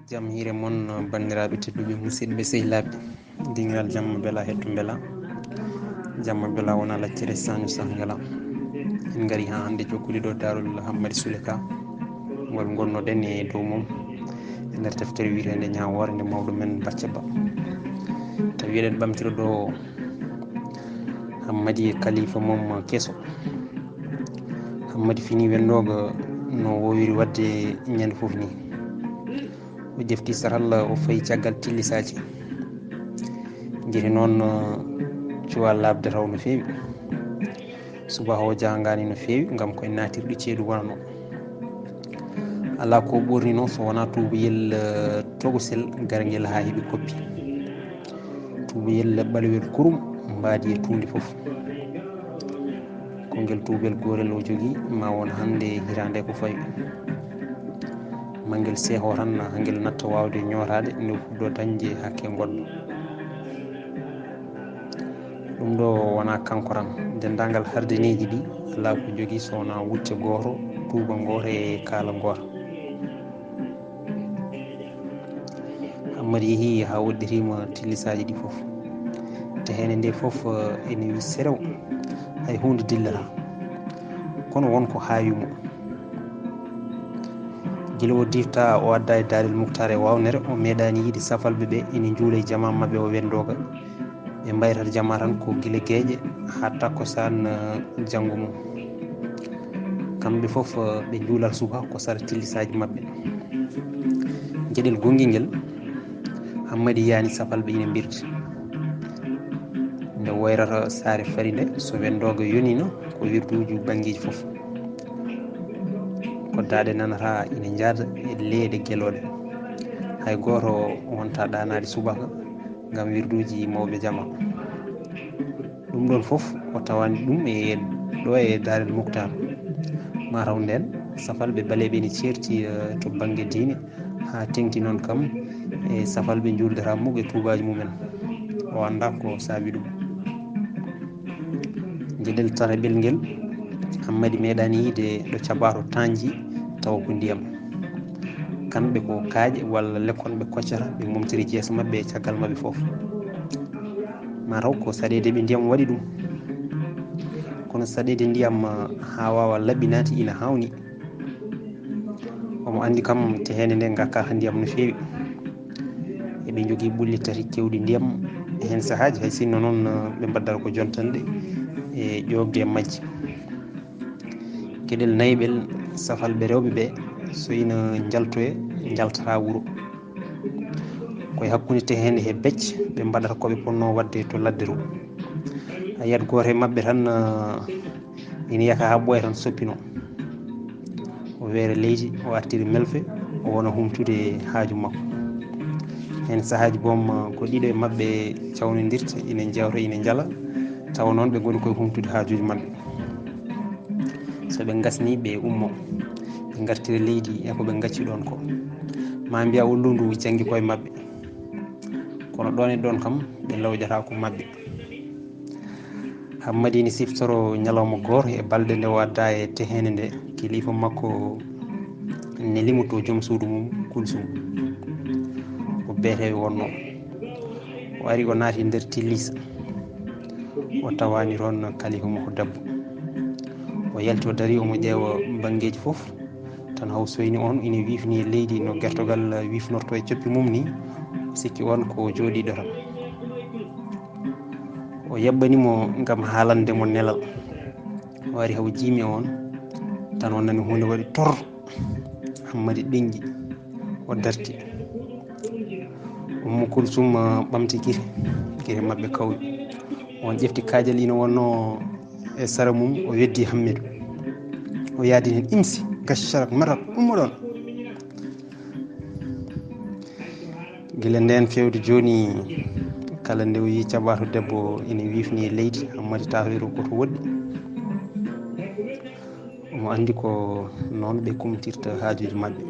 Jam hiire mon bandiraɓe tedduɓe musidɓe sehilaɓe dingiral jamma beela hetto beela jamma beela wona laccere sañu sangala en gari ha hande jokkude ɗo darol Hammady Soule Ka ngol gonnoɗen e dow mum e nder deftere witende ñawore nde mawɗo men Bacca Ba tawi eɗen ɓamtira ɗo Hammady e kalifa mum kesso. Hammady fini wendogo no wowiri wadde ñande foof ni o jefti saral o fayi caggal tillisaji jeeri noon cuwa labde taw no fewi subaha o jahangani no fewi gam koye natirɗo ceeɗu wonano ala ko ɓurni noon so wona tubayel tokosel garguel ha heeɓi koppi tubayel ɓalewel kurum mbadi e tundi foof ko guel tubel gorel o jogui ma won hande hirande ko fawi manguel seeho tan hangel natta wawde ñorade nde fuɗɗo dañde hakke goɗɗo ɗum ɗo wona kanko tan dendagal hardineji ɗi ala ko jogui so wona wucce goto tuuba goto e kaala goto. Hammady yeehi ha woddirima tillisaji ɗi foof te hene nde foof ene wi serew hay hunde dillata kono wonko hawimo guila o dirta o adda e Darel Moukhtar e wawnere o meeɗani yiide safalɓeɓe ene juula e jama mabɓe o wendoga ɓe mbaytata jama tan ko guila gueƴe ha takkosan janggo mum kamɓe foof ɓe juulat suuka ko sara tillisaji mabɓe gueɗel gonguel guel Hammady yani safalɓe ina birti nde wayrata saare fari nde so wendoga yonino ko wirduji banggueji foof ko daaɗe nanata ina jaada e leede gueloɗe hay goto wonta ɗanade subaka gam wirduji mawɓe jama ɗum ɗon foof o tawani ɗum e ɗo e Darel Moukhtar mataw nden safalɓe baleɓe ne certi to banggue diine ha tengti noon kam e safalɓe juldata mugge tubaji mumen o anda ko saabi ɗum gueɗel tataɓel guel Hammady meeɗani yiide ɗo caɓato tanji tawa ko ndiyam kamɓe ko kaaƴe walla lekkon ɓe koccata ɓe momtiri jeesa mabɓe e caggal mabɓe foof mataw ko saɗede ɓe ndiyam waɗi ɗum kono saɗede ndiyam ha wawa laɓɓinade ina hawni omo andi kam te hene nde gakkata ndiyam no fewi eɓe jogui ɓulli tati kewɗi ndiyam hen saahaji hay sinno noon ɓe mbaddata ko jontanɗe e ƴobde e majje gueɗel nayyiɓel safalɓe rewɓeɓe so ina jaltoye jaltata wuuro koye hakkude tehede e becce ɓe mbaɗata koɓe ponno wadde to ladde to a yiyat goto e mabɓe tan ina yaka ha ɓooya tan soppino o weera leydi o artiri melfe o wona humtude haaju makko hen saahaji boom ko ɗiɗo e mabɓe cawnodirta ina jewta ina jaala tawa noon ɓe goni koye humtude haajuji mabɓe soɓe gasni ɓe ummo ɓe gartira leydi e koɓe gacci ɗon ko ma mbiya ulludu janggui koye mabɓe kono ɗon e ɗon kam ɓe lawƴata ko mabɓe Hammady ne siftoro ñalawma goto e balɗe nde o adda e tehede nde kilifa makko ne limuto joom suudu mum Kulsum ko beeteɓe wonno o ari o naati nder Tillisa o tawani toon kalifa makko debbo o yalti o daari omo ƴeewa banggueji foof tan haw soyni on ina wifni e leydi no guertogal wifnorto e coppi mum ni sikki on ko joɗiɗo tan o yaɓɓanimo gam haalandemo nelal o ari haw jiimi on tan o nani hunde waɗi tor Hammady ɓengi o darti Umm Kulsum ɓamti guite mabɓe kawƴi on ƴefti kaajal ina wonno e sara mum o weddi Hammidou o yaadi hen imsi gaccarat matat ummo ɗon guila nden fewde joni kala nde o yi caɓato debbo ina wifni e leydi Hammady tawiro koto woɗɗi omo andi ko noon ɓe kumtirta haajuji mabɓe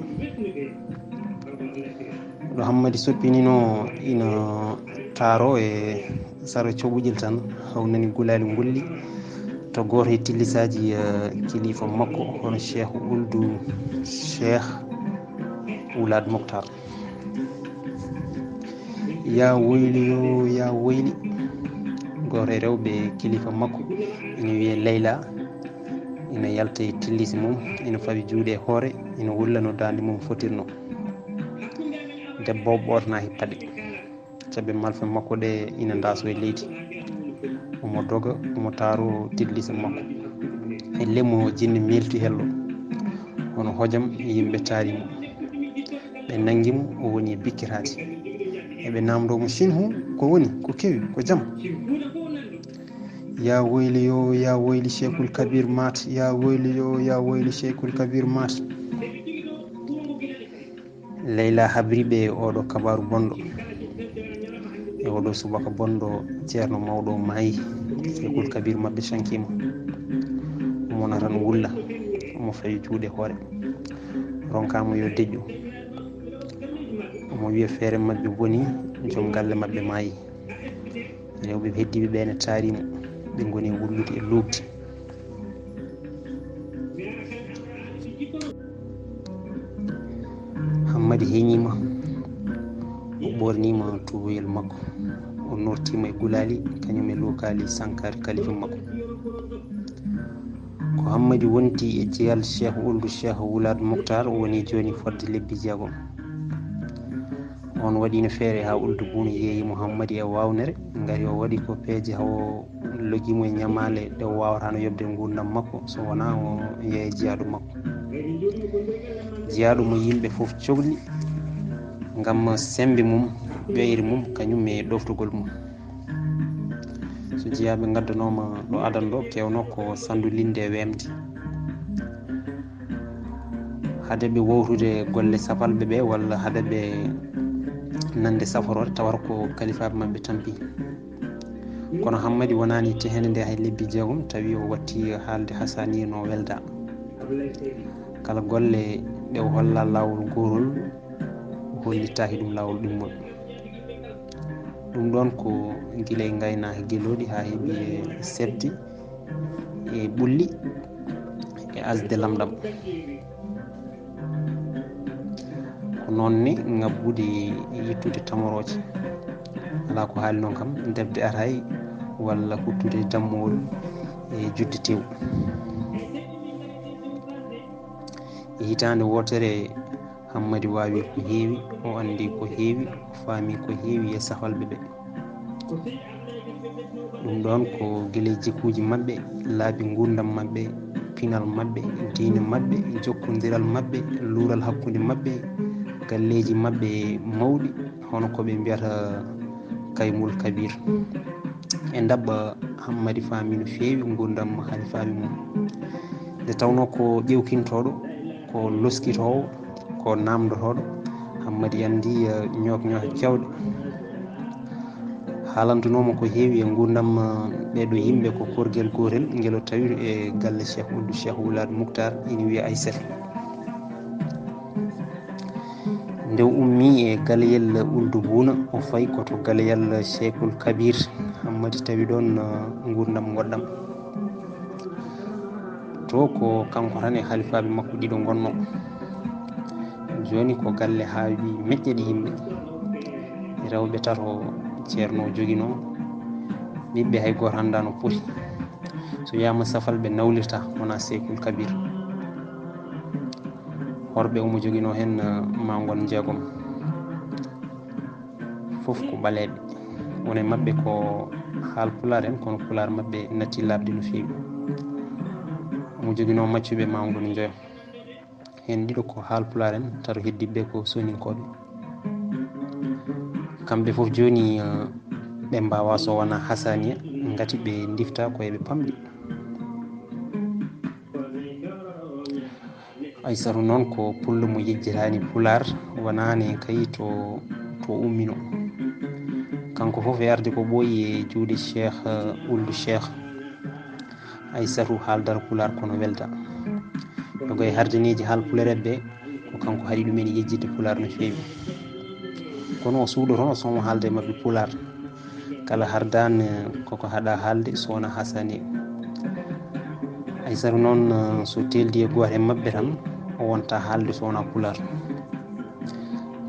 ɗo Hammady soppinino ina taaro e sara coɓuƴel tan haw nani gulali gulli to goto e tillisaji kilifa makko hono Cheikh Ould Cheikh Oulad Mokhtar ya woyli yo ya woyli goto e rewɓe kilifa makko ina wiye Leyla ina yalta e tillisi mum ina fawi juuɗe e hoore ina wullano dande mum fotirno debbo o ɓorna e paɗe caɓe malfe makko ɗe ina ndaso e leydi omo doga omo taaro tillisa makko e lemo jinni melti hello hono hojam yimɓe taarimo ɓe nanguimo o woni e bikkiraji eɓe namdomo sinhu ko woni ko kewi ko jaam ya woyli yo ya woyli Cheikhul Kabir mat ya woyli yo ya woyli Cheikhul Kabir mat Leyla habriɓe oɗo kabaru bonɗo e oɗo subaka bonɗo ceerno mawɗo maayi Cheikhul Kabir mabɓe cankima omona tan wulla omo fawi juuɗe hoore ronkama yo deƴƴu omo wiya feere mabɓe boni joom galle mabɓe maayi rewɓe heddiɓe ɓe ne taarimo ɓe goni wullude e lugdi Hammadi heñima o ɓornima tuboyel makko o nortima e gulali kañum e lokali sankare kalifa makko ko Hammadi wonti e jeyal Cheikh Ould Cheikh Wulad Mokhtar woni joni fodde lebbi jeegom on waɗino feere ha Ould Boune yeeyimo Hammadi e wawnere gari o waɗi ko peeje hawo logimo e ñamale ɗe o wawatano yobde gurdam makko so wona o yeeya jeyaɗo makko jeyaɗo mo yimɓe foof cohli gam sembe mum ɓeyre mum kañum e ɗoftugol mum so jeeyaɓe gaddanoma ɗo adan ɗo kewno ko sandu linde e wemde haade ɓe wowtude golle safalɓe ɓe walla haade ɓe nande safarore tawata ko kalifaɓe mabɓe tampi kono Hammadi wonani tehede nde hay lebbi jeegom tawi o watti haalde hasaniya no welda kala golle ɗe o holla lawol gorol o hollittaki ɗum lawol ɗimmol ɗum ɗon ko guila e gaynaka gueloɗi ha heeɓi e sebde e ɓulli e asde lamɗam ko noonne ngabbude e yettude tamoroje ala ko haali noon kam debde aray walla huttude dammowol e judde tew e hitande wotere Hammadi wawi ko heewi o andi ko heewi o faami ko heewi e safalɓe ɓe ɗum ɗon ko guila e jikkuji mabɓe laabi gurdam mabɓe pinal mabɓe diine mabɓe jokkodiral mabɓe luural hakkude mabɓe galleji mabɓe mawɗi hono koɓe mbiyata Kaymul Kabir e dabba Hammadi faami no feewi gurdam halifaɓe mum nde tawno ko ƴewkintoɗo ko loskitowo ko namdotoɗo Hammadi andi ñooke ñooke kewɗe haalantunoma ko heewi e gurdam ɓeɗo yimɓe ko korguel gotel guel o tawi e galle Cheikh Ould Cheikh Wulad Mokhtar ina wiya Aissata nde ummi e galeyel Ould Boune o fayi koto galeyal Cheikhul Kabir Hammadi tawi ɗon gurdam goɗɗam to ko kanko tan e halifaɓe makko ɗiɗo gonno joni ko galle haawi meƴƴe ɗi yimɓe rewɓe tato ceerno o joguino ɓiɓɓe hay goto anda no poti so wiyama safalɓe nawlirta wona Cheikhul Kabir horɓe omo joguino hen ma gon jeegom foof ko ɓaleɓe wone mabɓe ko haal pular en kono pular mabɓe natti labde no fewi omo joguino maccuɓe ma gon joyo hen ɗiɗo ko haal pular en tato heddiɓe ko soninkoɓe kamɓe foof joni ɓe mbawa so wona hasaniya gati ɓe difta ko eɓe pamɗi Aissatu noon ko pullo mo yejjirani pular wonani kay to ummino kanko foof e arde ko ɓooyi e juuɗe Cheikh Ould Cheikh Aissatu haaldata pular kono welda yogo e hardineji haal pulareɓe ɓe ko kanko haɗi ɗumen yejjidde pular no fewi kono o suuɗo toon o somo haalde mabɓe pular kala hardane koko haɗa haalde so wona hasani Aissatu noon so teldi e goto e mabɓe tan o wonta haalde so wona pular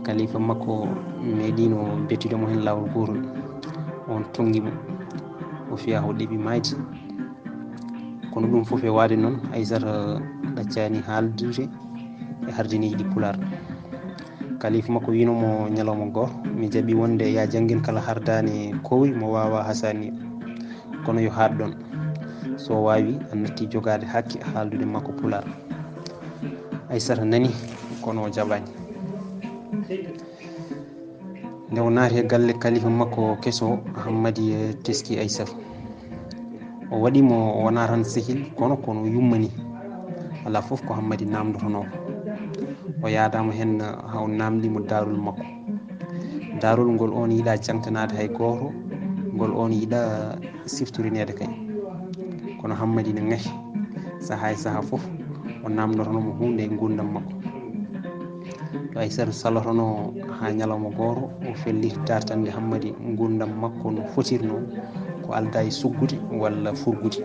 kalifa makko meeɗino bettidemo hen lawol gotol. On tonggimo o fiya o ɗeɓi mayde, kono ɗum fof e waade noon Aissata ɗaccani haaldude e hardineji ɗi Pular. kalifa makko winomo ñalawma goto, mi jaaɓi wonde ya janggin kala hardani kowri mo wawa hasani, kono yo haat ɗon, so wawi a natti jogade hakke haaldude makko Pular. Aissata nani kono o jaɓani. nde o naati e galle kalifa makko keso Hammadi teski Aissata. o waɗimo wona tan sehil kono yummani, ala foof ko Hammadi namdotono. o yadama hen ha o namdimo darol makko. darol ngol on yiiɗa jangtanade hay goto, ngol on yiiɗa siftorinede kay. kono Hammadi ne ngaahi saaha e saaha foof o namdotonomo hunde e gurdam makko. to Aissata salotono ha ñalawma goto o felliti dartande Hammadi gurdam makko no fotirno, ko alda e suggude walla furgude.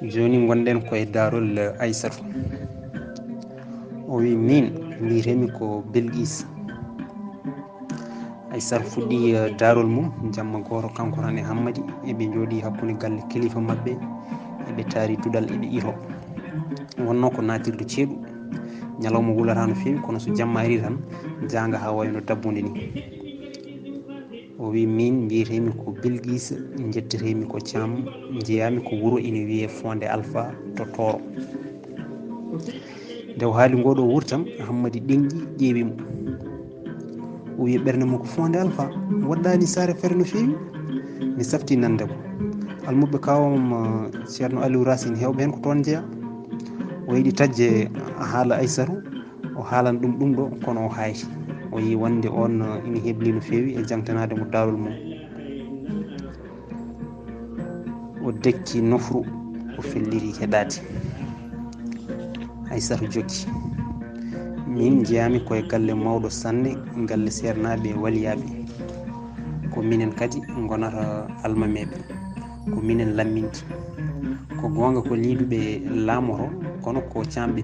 joni gonɗen koye darol Aissata. o wi min mbiyetemi ko Belguis. Aissata fuɗɗi darol mum jamma goto kanko tan e Hammadi, eɓe jooɗi hakkude galle kilifa mabɓe, eɓe taari duɗal eɓe iro. wonno ko natirde ceeɗu, ñalawma wulata no fewi, kono so jamma ari tan janga ha wayno dabbude ni. o wi min mbiyetemi ko Belguis, jettetemi ko Thiam, jeeyami ko wuuro ina wiye Fondé Alpha to Toro. nde o haali ngoɗo wurtam Hammadi ɗenƴi ƴeewimo. o wi ɓernde makko Fondé Alpha waɗɗani saare feere no fewi, mi safti nandemo. almuɓe kawam ceerno Aliou Racine hewɓe hen ko toon jeeya. o yiiɗi tajde haala Aissatou, o haalan ɗum ɗo, kono o hayti. o yi wonde on ina hebli no fewi e jangtanade mo darol mum. o dekki nofru, o felliti heɗade. Aissata jokki, min jeeyami koye galle mawɗo sanne, galle sernaɓe waliyaɓe. ko minen kadi gonata almameɓe, ko minen lamminta. ko gonga ko liiduɓe laamoto, kono ko camɓe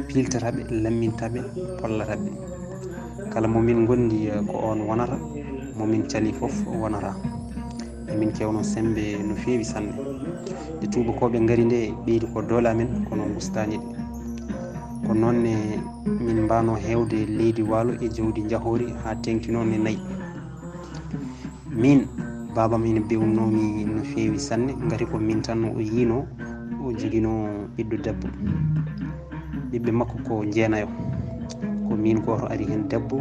piltataɓe, lammintaɓe, pollataɓe. kala momin gondi ko on wonata, momin cali foof wonata. emin kewno sembe no fewi sanne. nde tubakoɓe gaari nde ɓeydi ko doole amen, kono gustani ɗe. ko noonne min mbano hewde leydi waalo e jawdi jahori ha tengtino ne nayyi. min babam ina bewnomi no fewi sanne, gati ko min tan o yino o joguino ɓiɗɗo debbo. ɓiɓɓe makko ko jeenayo, ko min goto ari hen debbo,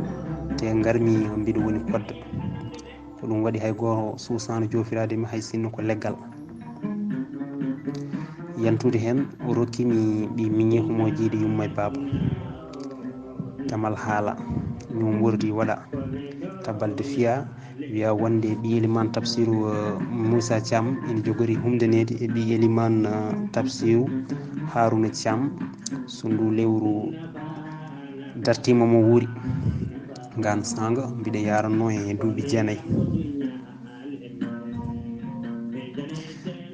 te garmi mbiɗo woni kodda. ko ɗum waɗi hay goto suusano jofirademi hay sinno ko leggal. yantude hen o rokkimi ɓi miñekumo jiiɗi yumma e baaba. damal haala ñum wordi waɗa tabalde fiya wiya wonde ɓi Eliman Tafsiru Moussa Thiam ina jogori humdenede e ɓi Eliman Tafsiru Harouna Thiam, so ndu lewru dartima mo wuuri ngan sanga mbiɗa yaranno e duuɓi 9.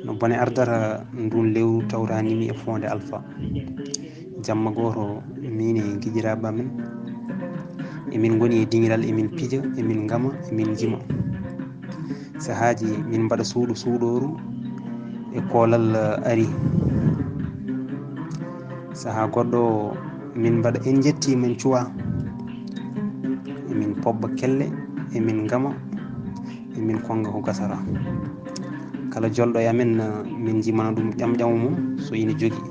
no bone ardata ndun lewru tawranimi e Fondé Alpha. jamma goto min e guiƴiraɓe amen emin goni e diŋiral, emin pija, emin gama, emin jima. sahaji min mbaɗa suuɗoru e koolal ari. saaha goɗɗo min mbaɗa en jetti min cuwa, emin pobba kelle, emin gama, emin konga ko gasara. kala jolɗo e amen min jimana ɗum ƴamƴama mum so ina jogui.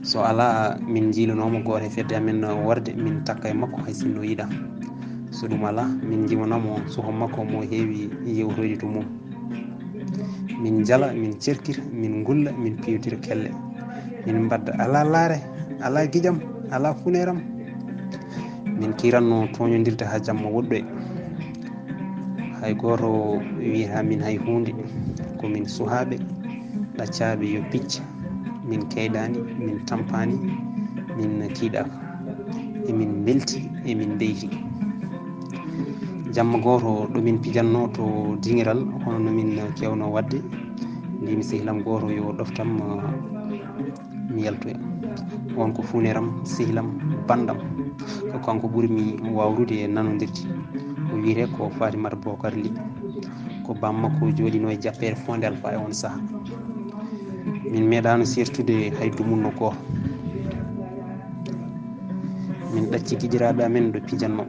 so ala min jiilanoma goto e fedde amen worde, min takka e makko hay sinno yiiɗa. so ɗum ala min jimanamo soho makko mo heewi yewtoyde to mum. min jala, min cerkita, min gulla, min piwtira kelle, min mbadda ala laare, ala guiƴam, ala funeram. min kiranno toñodirde ha jamma woɗɗoy. hay goto wiyata min hay hunde. komin suhaɓe ɗaccaɓe yo picca. min keyɗani, min tampani, min kiiɗaka. emin belti, emin beyti. jamma goto ɗomin pijanno to diŋiral, hono nomin kewno wadde, mbimi sehilam goto yo ɗoftam mi yaltoya. on ko funeram, sehilam, bandam. ko kanko ɓurmi wawrude e nanodirde o wiyete ko Fatimata Bocar Ly ko bammakko jooɗino e jappere Fondé Alpha e on saaha min meeɗano sertude hay dumunno goto min ɗacci guiƴiraɓe amen ɗo pijanno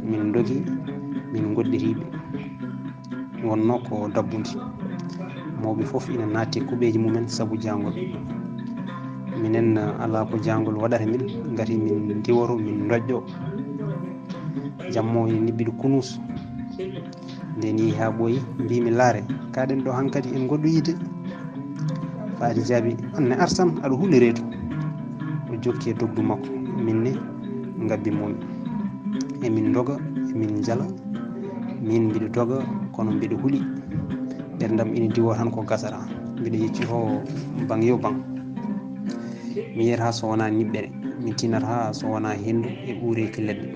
min dogi min goɗɗiriɓe wonno ko dabbude mawɓe foof ina natti kuɓeji mumen saabu jangol minen ala ko jangol waɗata min gati min diwaro min doƴƴo jammo ina nibbiɗo kunus nden yeehi ha ɓooyi mbimi laare kaɗen ɗo hankkadi en goɗɗo yide faati jaabi anne artan aɗa huulere to o jokki e dogdu makko minne ngabbi momi emin doga emin jala min mbiɗa doga kono mbiɗa huuli ɓerdam ina diwo tan ko gasara mbiɗa yecci to bang yo bang mi yiyata so wona niɓɓere mi tinata so wona hendu e ɓuureki leɗɗe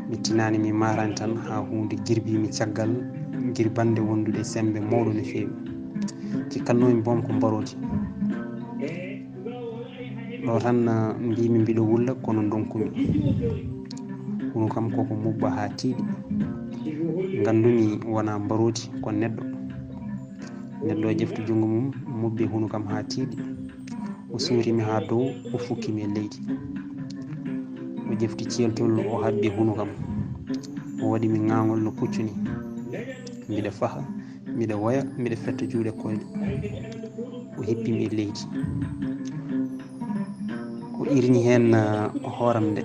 mi tinani mi marani tan ha hunde girbimi caggal girbande wondude sembe mawɗo no fewi cikkannomi boom ko mbarodi ɗo tan mbimi mbiɗa wulla kono donkumi ɗum kam koko mubba ha tiiɗi gandumi wona mbarodi ko neɗɗo o ƴefti jungo mum mubbi hunu kam ha tiiɗi o suurimi ha dow o fukkimi e leydi o ƴefti celtol o habbi hunu kam o waɗimi ŋaŋol no puccuni mbiɗa faha mbiɗa woya mbiɗa fetta juuɗe koyɗe o hippimi e leydi o irni hen hooram nde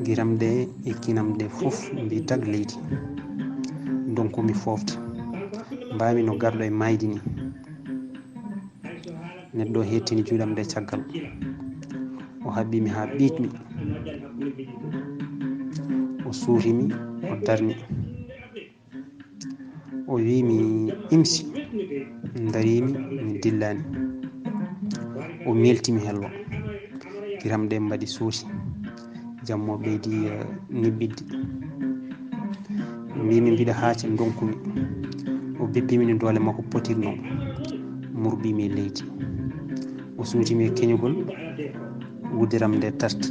giram nde e kinam nde fof mbi tag leydi donkumi fofde mbami no garɗo e maydi ni neɗɗo o hettini juuɗam nde caggal o habbimi ha ɓiitmi o suurimi o darni o wimi imsi darimi mi dillani o meltimi hello giram nde mbaɗi suusi jammo ɓeydi niɓɓidde mbimi mbiɗa haaca donkumi o beppimi no doole makko potirno murbimi e leydi o suutimi e keñugol wudiram nde tarti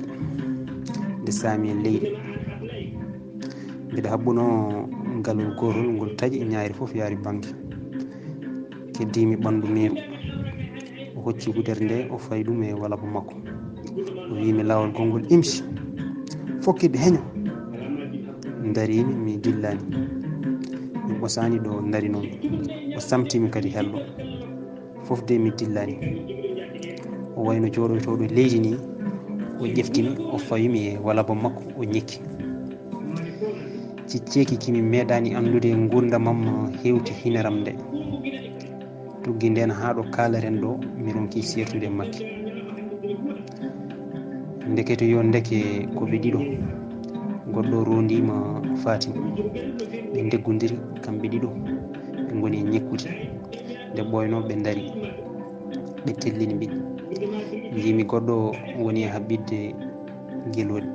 nde saami e leydi mbiɗa habbuno galol gotol ngol taaƴi ñaari fof yaari banque keddimi ɓandu meeru o hocci wudere nde o fayi ɗum e walaba makko o wimi lawol gongol imsi fokkidde heño darimi mi dillani mi ɓosani ɗo darinomi o samtimi kadi hello fof de mi dillani o wayno jooɗotoɗo leydi ni o ƴeftimi o fawimi e walaba makko o ñekki cicceki kimi meeɗani andude gurdamam hewti hineram nde tuggi nden ha ɗo kalaren ɗo mi ronki sertude makki ndekete yo ndeke koɓe ɗiɗo goɗɗo rondima Fatima ɓe deggodiri kamɓe ɗiɗo ɓe goni e ñekkude nde ɓoyno ɓe daari ɓe tellini ɓe jimi goɗɗo woni e haɓɓidde gueloɗi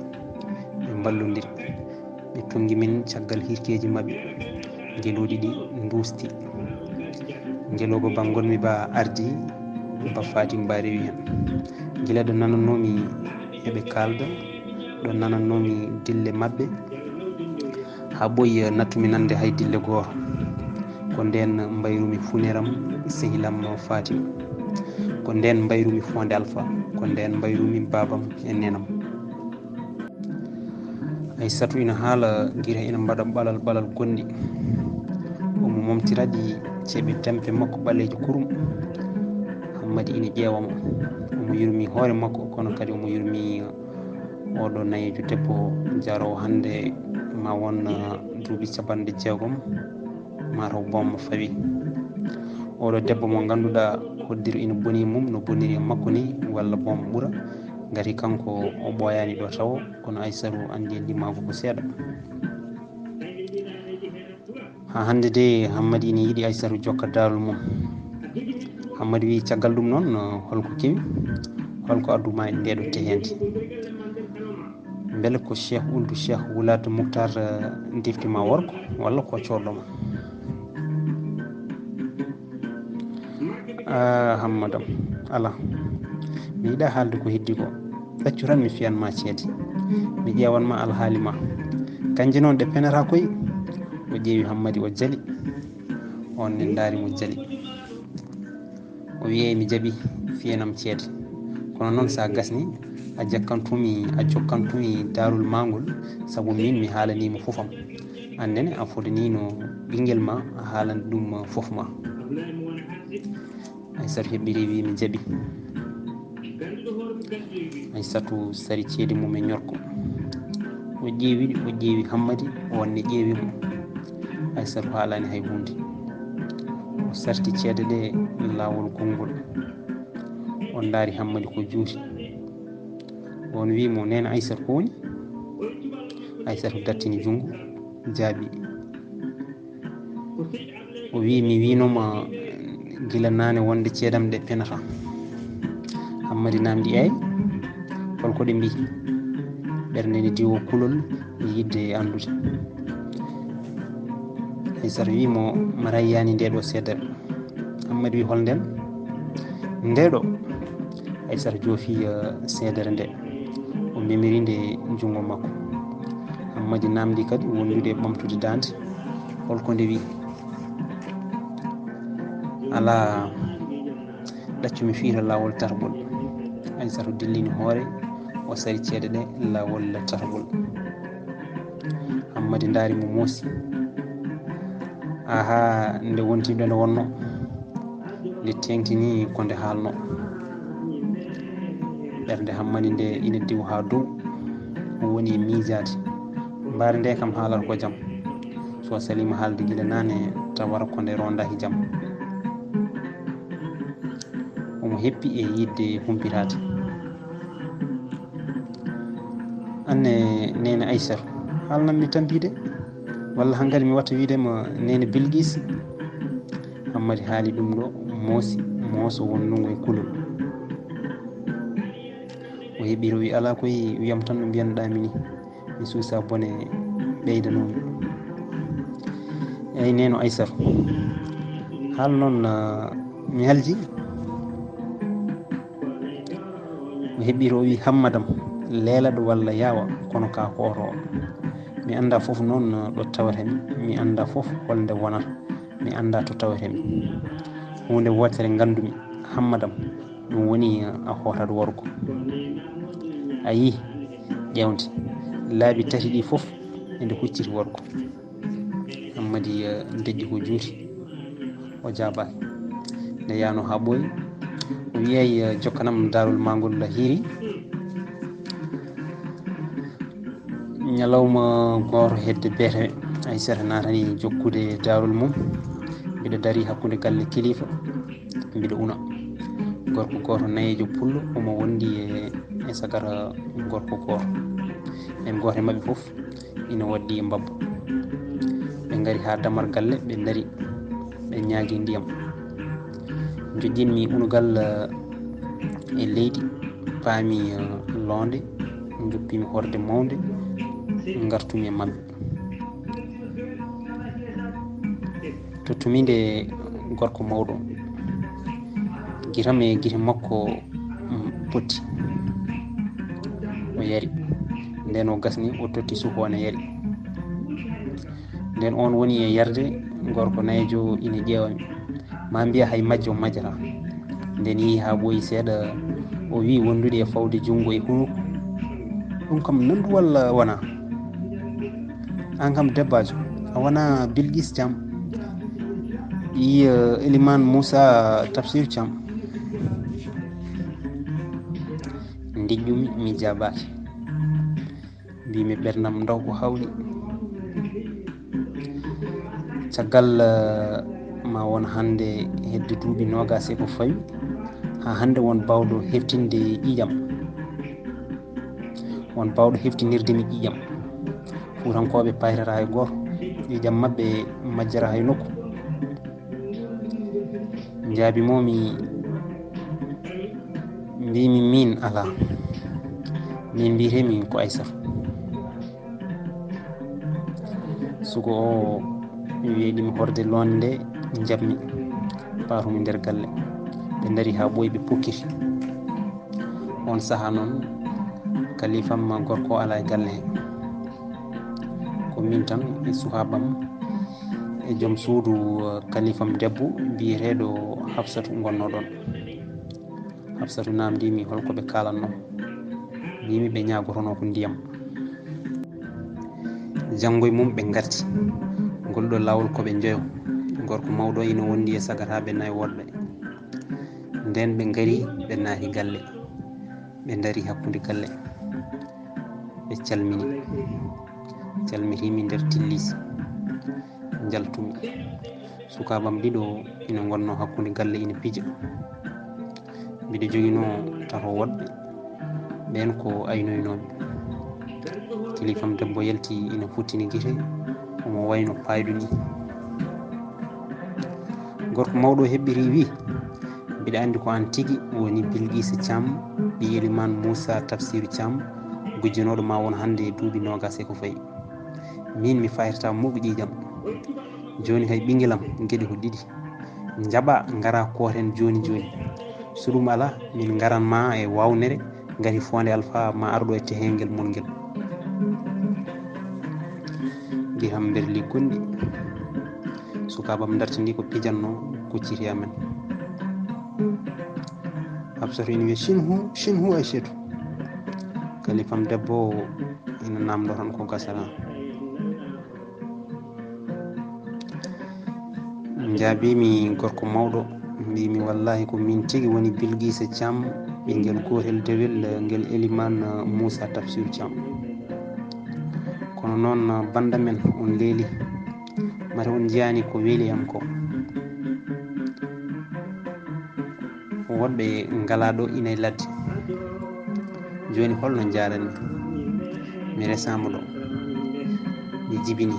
ɓe ballodiri ɓe tongi min caggal hirkeji mabɓe gueloɗi ɗi dusti gueloba bangonmi ba ardi ba Fatim ba rewi hen guila ɗo nanannomi eɓe kalda ɗo nanannomi dille mabɓe ha ɓooyi nattumi nande hay dille goto ko nden mbayrumi funeram sehilam Fatima ko nden mbayrumi Fondé Alpha ko nden mbayrumi babam e nenam Aissatu ina haala guira ina mbaɗa ɓalal gonɗi omo momtiraɗi ceeɓe tempe makko ɓaleji kurum hammadi ina ƴeewamo omo yurmi hoore makko kono kadi omo yurmi oɗo nayejo debbo jarowo hande ma won duuɓi 60 mataw boom fawi oɗo debbo mo ganduɗa hoddiru ina boni mum no boniri makko ni walla boom ɓuura gati kanko o ɓoyani ɗo taw kono Aissatu andi e limako ko seeɗa ha hande de Hammadi ina yiiɗi Aissatu jokka daalol mum Hammadi wi caggal ɗum noon holko kewi holko adduma e ndeɗo tehede beele ko Cheikh Ould Cheikh Wulata Moukhtar diftima worko walla ko coɗɗoma Hammadam ala mi yiiɗa haalde ko heddi ko ɗaccu tan mi fiyanma ceede mi ƴewanma alhaali ma. Kanje noon ɗe penata koye o ƴeewi Hammadi o jali, on ne ndaari mo jali, o wiye mi jaɓi fiyanam ceede, kono noon sa gasni a jokkantumi daarol mangol, saabu min mi haalanima fofam, annene a fodanino ɓinguel ma a haalana ɗum fof ma. Aissatu heɓɓiri wi mi jaɓi. Aissatu sari ceede mum e ñorko, o ƴeewi Hammadi, wonne ƴeewimo. Aissatu haalani hay hunde, o sarti ceede ɗe laawol gongol, o ndaari Hammadi ko juuti, on wimo nena Aissatu ko woni? Aissatu dartini jungo jaabi, o wi mi winoma gila nane wonde ceedam ɗe penata. Hammadi namdi eyi holko ɗe mbi, ɓernde ne diwo kulol yidde andude. Aissatu wimo mi rayyani ndeɗo seedere. Hammadi wi hol nden? Ndeɗo? Aissatu joofi seedere nde, o memiri nde jungo makko. Hammadi namdi kadi wondude ɓamtude dande, holko nde wi? Ala, ɗaccu mi fiira laawol targol. Aissatu dillini hoore, o sari ceede ɗe laawol targol. Hammadi ndaari mo moosi, aha nde wontiɗo nde wonno, nde tengtini ko nde haalno. Ɓernde Hammadi nde ina diwa ha dow, o woni miijade, mbaari nde kam haalata ko jaam, so salima haalde gila nane tawara ko nde rondaki jaam. Omo heppi e yidde humpitade. Anne nene Aissatu, haalnammi tampide walla hankkadi mi watta widema nene Bilguis? Hammadi haali ɗum ɗo mooso wonnugo e kulol. O heɓiri o wi ala koye wiyam tan no mbiyannoɗami ni, mi suusa bone ɓeydanomi. Eyi neno Aissatu, haala noon mi halji. O heɓiri o wi hammadam leelaɗo walla yaawa kono ka koorowo, mi anda fof noon ɗo tawatemi, mi anda fof holnde wonata, mi anda to tawatemi. Hunde wotere gandumi, hammadam ɗum woni a hootat worgo. A yi ƴewnde laabi tati ɗi fof ende hucciti worgo. Hammadi deƴƴi ko juuti, o jaabaki. Nde yano ha ɓooyi, o wiyay jokkanam daarol mangol hiiri. Ñalawma goto hedde beete Aissata natani jokkude daarol mum, mbiɗa dari hakkude galle kilifa, mbiɗa una. Gorko goto nayejo pullo omo wondi e sagara gorko goto, en goto e mabɓe foof ina waddi e mbabba. Ɓe gari ha damar galle, ɓe dari ɓe ñaagui ndiyam. Joƴƴinmi unugal e leydi, paami loonde, joppimi horde mawde, gartumi e mabɓe. Tottumi nde gorko mawɗo, guitam e guite makko potti, o yari. Nden o gasni o totti suuko ne yari. Nden on woni e yarde, gorko nayejo ina ƴeewami, ma mbiya hay majjo majjata. Nden yeehi ha ɓooyi seeɗa, o wi wondude e fawde jungo e hunuko, ɗum kam nandu walla wona? An kam debbajo, a wona Bilguis Thiam? Yi Elimane Moussa Tafsir Thiam? Ndiƴƴumi mi jaabaki, mbimi ɓerdam ndaw ko hawli. Caggal ma won hande hedde duuɓi nogas e ko fawi, ha hande won bawɗo heftinde ƴiƴam, won bawɗo heftinirde mi ƴiƴam. Fuutankoɓe paytata hay goto, ƴiƴam mabɓe majjara hay nokku. Jaabimomi, mbimi min ala, min mbitemi ko Aissatu. Sugo o weeɗimi horde londe nde jabmi, paatumi nder galle. Ɓe dari ha ɓooyi ɓe pukkiti. On saaha noon kalifam gorko ala e galle he ko min tan e suhabam e joom suudu kalifam debbo biyeteɗo Hafsatu gonno ɗon. Hafsatu namdimi holko ɓe kalanno, mbimi ɓe ñagotono ko ndiyam. janngo e mum ɓe garti ngolɗo lawol koɓe jeeyo. Gorko mawɗo ina wondi e sagataɓe nayi woɗɓe. Nden ɓe gari ɓe naati galle, ɓe dari hakkude galle, ɓe calmitimi nder tillisi, jaltumi. Sukabam ɗiɗo ina gonno hakkude galle ina pija. Mbiɗo joguino tato woɗɓe ɓen ko aynoynoɓe. Kilifam debbo yalti ina futtini guite omo wayno paydu ni. Gorko mawɗo heɓɓiri wi, mbiɗa andi ko an tigui woni Bilguisa Thiam ɓi Elimane Moussa Tafsirou Thiam, gujjanoɗo ma won hande e duuɓi 20 ko fayi. Min mi faytata muɓe ƴiƴam. Joni kay ɓinguelam gueɗe ko ɗiɗi, jaaɓa gara koten joni. So ɗum ala min garanma e wawnere gati Fonde Alpha ma arɗo e tehengel mon ngel. Diham berli gonɗi. Sukabam dartindi ko pijanno kucciti amen. Hafsatu ina wiya Chinhu Aissatou. Kalifam debbo ina namdo tan ko gasara. Jaabimi gorko mawɗo, mbimi wallahi ko min tigui woni Bilguisa Thiam ɓinguel gotel dewel ngel Elimane Moussa Tafsirou Thiam. Kono noon banda men on leeli, mata on jiyani ko weeli am ko. Woɗɓe ngalaɗo ina e ladde. Joni holno jaranmi? Mi resama ɗo, mi jibini.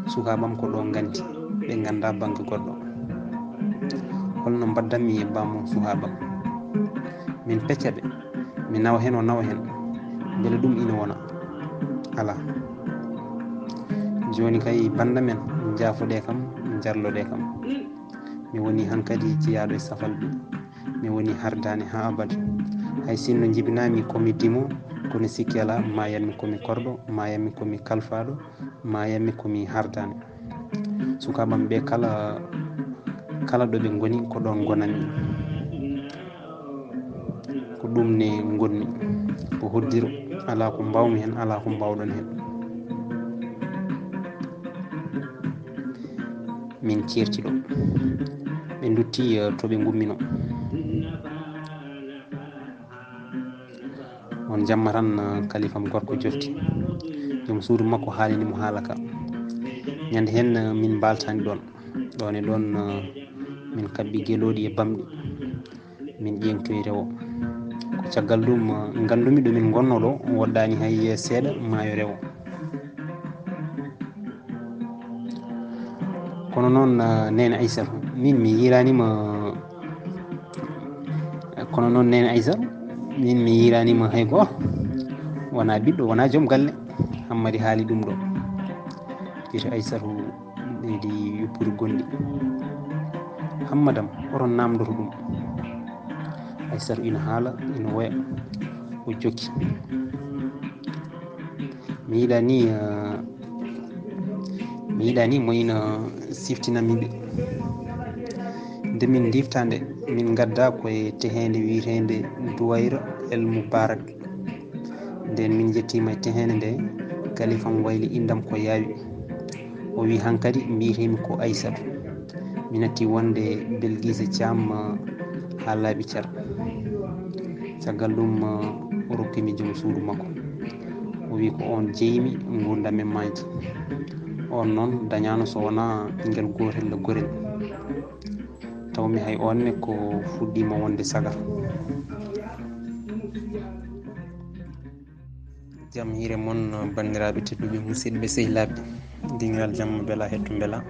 Sukabam ko ɗo ganti, ɓe ganda banggue goɗɗo. Holno mbaddanmi e bamum suhabam? Min peccaɓe, mi nawa hen o nawa hen, beele ɗum ina wona ala. Joni kay banda men jaafoɗe kam, jarloɗe kam. Mi woni hankkadi jiyaɗo e safalɓe, mi woni hardani ha abada. Hay sinno jibinami komi dimo, kono sikki ala ma yanmi komi korɗo, ma yanmi komi kalfaɗo, ma yanmi komi hardani. Sukabam ɓe kala ɗoɓe goni ko ɗon gonanmi, ko ɗum ne gonmi, ko hoddiro. Ala ko mbawmi hen, ala ko mbawɗon hen. Min certiɗo, ɓe dutti toɓe gummino. On jamma tan kalifam gorko jofti, joom suudu makko haalinimo haala ka. Ñande hen min baltani ɗon e ɗon min kabbi gueloɗi e bamɗi, min ƴeŋtoyi rewo. Ko caggal ɗum gandumi ɗomin gonno ɗo woɗɗani hay seeɗa maayo rewo. Kono noon Nene Aissatou, min mi yiranima hay goto. Wona ɓiɗɗo, wona joom galle. Hammadi haali ɗum ɗo. Wiyete Aissatou ɓeydi yoppude gonɗi. Hammadam oton namdoto ɗum. Aissatou ina haala, ina woya, o jokki. Mi yiɗa ni mo ina siftinamiɓe. Nde min difta nde min gadda koye tehede witede Douaira El Moubarak. Nden min jettima e tehede nde, kalifam wayli indam ko yaawi. O wi hankkadi mbiyetemi ko Aissatou. Mi natti wonde Bilguisa Thiam ha laaɓi car. Caggal ɗum o rokkimi joom suudu makko. O wi ko on jeymi gurdam e maaji. On noon dañano so wona ɓinguel gotel gorel. Tawmi hay onne ko fuɗɗima wonde sagata. Jaam hiire moon bandiraɓe tedduɓe musidɓe sehilaɓe. Dingal jamma beela hetto beela.